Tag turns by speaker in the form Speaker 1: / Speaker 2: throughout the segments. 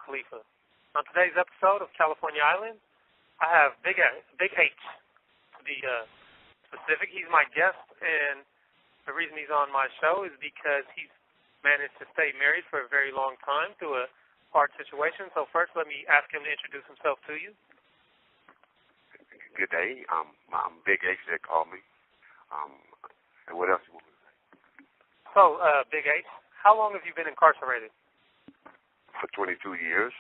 Speaker 1: Khalifa. On today's episode of California Island, I have Big H. To be specific, he's my guest, and the reason he's on my show is because he's managed to stay married for a very long time through a hard situation. So first, let me ask him to introduce himself to you.
Speaker 2: Good day. I'm Big H, they call me. And what else you want me to say?
Speaker 1: So, Big H, how long have you been incarcerated?
Speaker 2: For 22 years.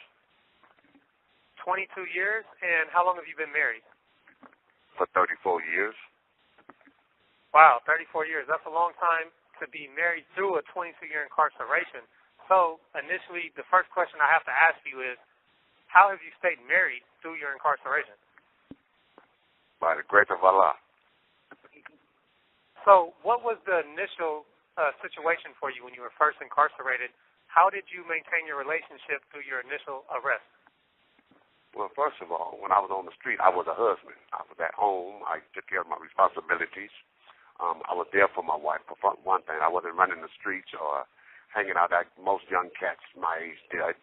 Speaker 1: 22 years, and how long have you been married?
Speaker 2: For 34 years.
Speaker 1: Wow, 34 years. That's a long time to be married through a 22-year incarceration. So, initially, the first question I have to ask you is, how have you stayed married through your incarceration?
Speaker 2: By the grace of Allah.
Speaker 1: So, what was the initial situation for you when you were first incarcerated? How did you maintain your relationship through your initial arrest?
Speaker 2: Well, first of all, when I was on the street, I was a husband. I was at home. I took care of my responsibilities. I was there for my wife. For one thing, I wasn't running the streets or hanging out like most young cats my age did.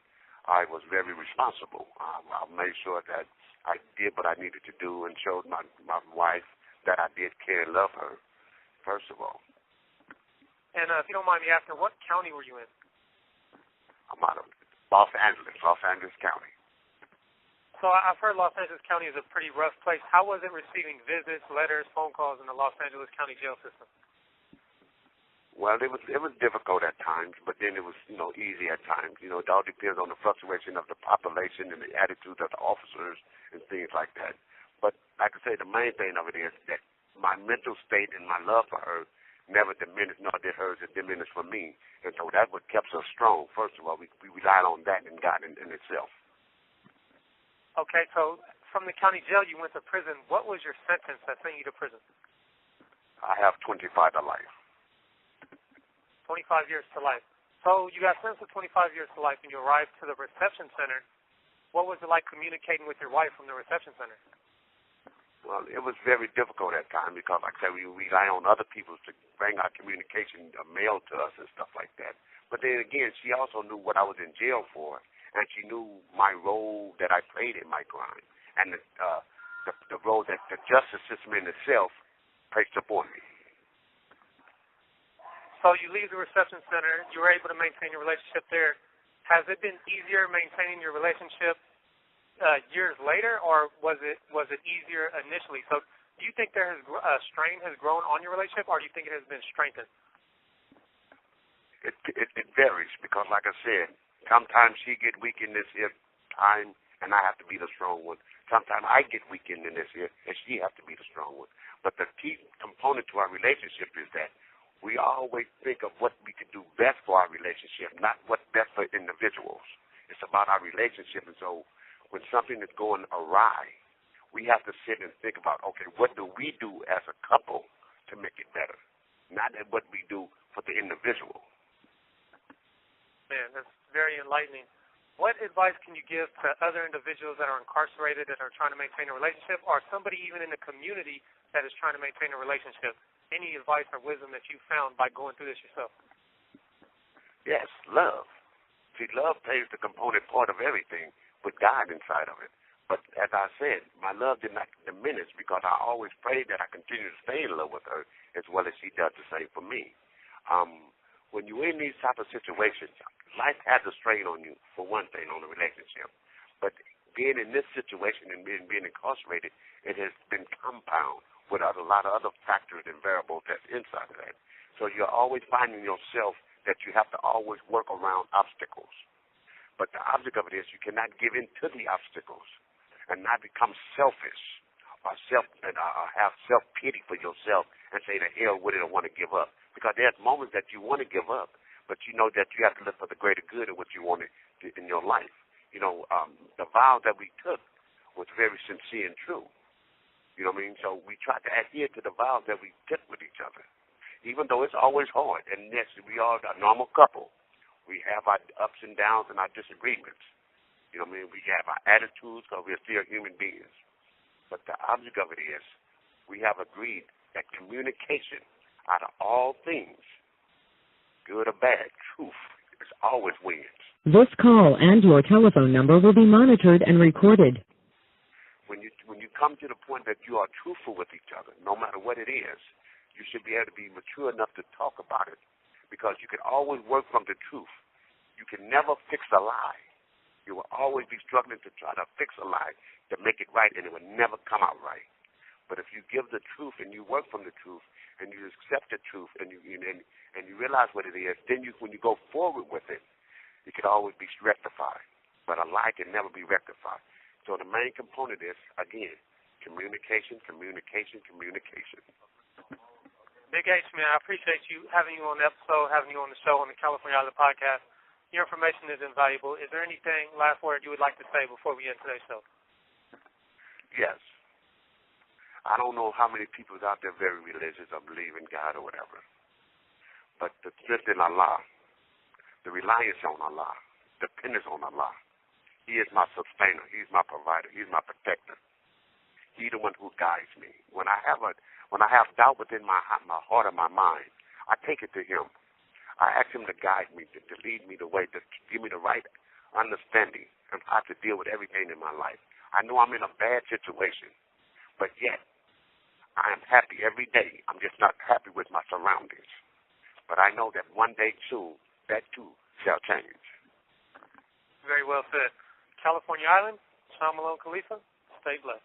Speaker 2: I was very responsible. I made sure that I did what I needed to do and showed my wife that I did care and love her, first of all.
Speaker 1: And if you don't mind me asking, what county were you in?
Speaker 2: I'm out of Los Angeles County.
Speaker 1: So I've heard Los Angeles County is a pretty rough place. How was it receiving visits, letters, phone calls in the Los Angeles County jail system?
Speaker 2: Well, it was difficult at times, but then it was, easy at times. It all depends on the fluctuation of the population and the attitude of the officers and things like that. But like I say, the main thing of it is that my mental state and my love for her never diminished, nor did hers diminish for me. And so that's what kept us strong. First of all, we relied on that and God in itself.
Speaker 1: Okay, so from the county jail, you went to prison. What was your sentence that sent you to prison?
Speaker 2: I have 25 to life.
Speaker 1: 25 years to life. So you got sentenced to 25 years to life, and you arrived to the reception center. What was it like communicating with your wife from the reception center?
Speaker 2: Well, it was very difficult at times because, like I said, we rely on other people to bring our communication mail to us and stuff like that. But then again, she also knew what I was in jail for, and she knew my role that I played in my crime, and the role that the justice system in itself placed upon me.
Speaker 1: So you leave the reception center. You were able to maintain your relationship there. Has it been easier maintaining your relationship years later, or was it easier initially? So do you think there has strain has grown on your relationship, or do you think it has been strengthened?
Speaker 2: It varies because, like I said, sometimes she get weak in this here time, and I have to be the strong one. Sometimes I get weak in this here, and she has to be the strong one. But the key component to our relationship is that we always think of what we could do best for our relationship, not what's best for individuals. It's about our relationship. And so when something is going awry, we have to sit and think about, okay, what do we do as a couple to make it better? Not what we do for the individual.
Speaker 1: Man, that's very enlightening. What advice can you give to other individuals that are incarcerated that are trying to maintain a relationship, or somebody even in the community that is trying to maintain a relationship? Any advice or wisdom that you found by going through this yourself?
Speaker 2: Yes, love. See, love plays the component part of everything with God inside of it. But as I said, my love did not diminish because I always prayed that I continue to stay in love with her as well as she does the same for me. When you're in these type of situations, life has a strain on you, for one thing, on the relationship. But being in this situation and being incarcerated, it has been compounded with a lot of other factors and variables that's inside of that. So you're always finding yourself that you have to always work around obstacles. But the object of it is you cannot give in to the obstacles and not become selfish or have self-pity for yourself and say, the hell with it, I want to give up. Because there's moments that you want to give up, but you know that you have to look for the greater good of what you want in your life. The vow that we took was very sincere and true. You know what I mean? So we try to adhere to the vows that we took with each other, even though it's always hard. And yes, we are a normal couple. We have our ups and downs and our disagreements. You know what I mean? We have our attitudes because we're still human beings. But the object of it is we have agreed that communication out of all things, good or bad, truth, is always wins.
Speaker 3: This call and your telephone number will be monitored and recorded.
Speaker 2: When you come to the point that you are truthful with each other, no matter what it is, you should be able to be mature enough to talk about it, because you can always work from the truth. You can never fix a lie. You will always be struggling to try to fix a lie to make it right, and it will never come out right. But if you give the truth and you work from the truth and you accept the truth and you realize what it is, then when you go forward with it, it can always be rectified. But a lie can never be rectified. So the main component is, again, communication, communication, communication.
Speaker 1: Big H, man, I appreciate having you on the episode, having you on the show on the California Island Podcast. Your information is invaluable. Is there anything, last word, you would like to say before we end today's show?
Speaker 2: Yes. I don't know how many people out there very religious or believe in God or whatever. But the trust in Allah, the reliance on Allah, dependence on Allah, He is my sustainer. He's my provider. He's my protector. He's the one who guides me. When I have doubt within my heart or my mind, I take it to Him. I ask Him to guide me, to lead me the way, to give me the right understanding of how to deal with everything in my life. I know I'm in a bad situation, but yet I am happy every day. I'm just not happy with my surroundings. But I know that one day soon, that too shall change.
Speaker 1: Very well said. California Island, Sean Malone Khalifa, stay blessed.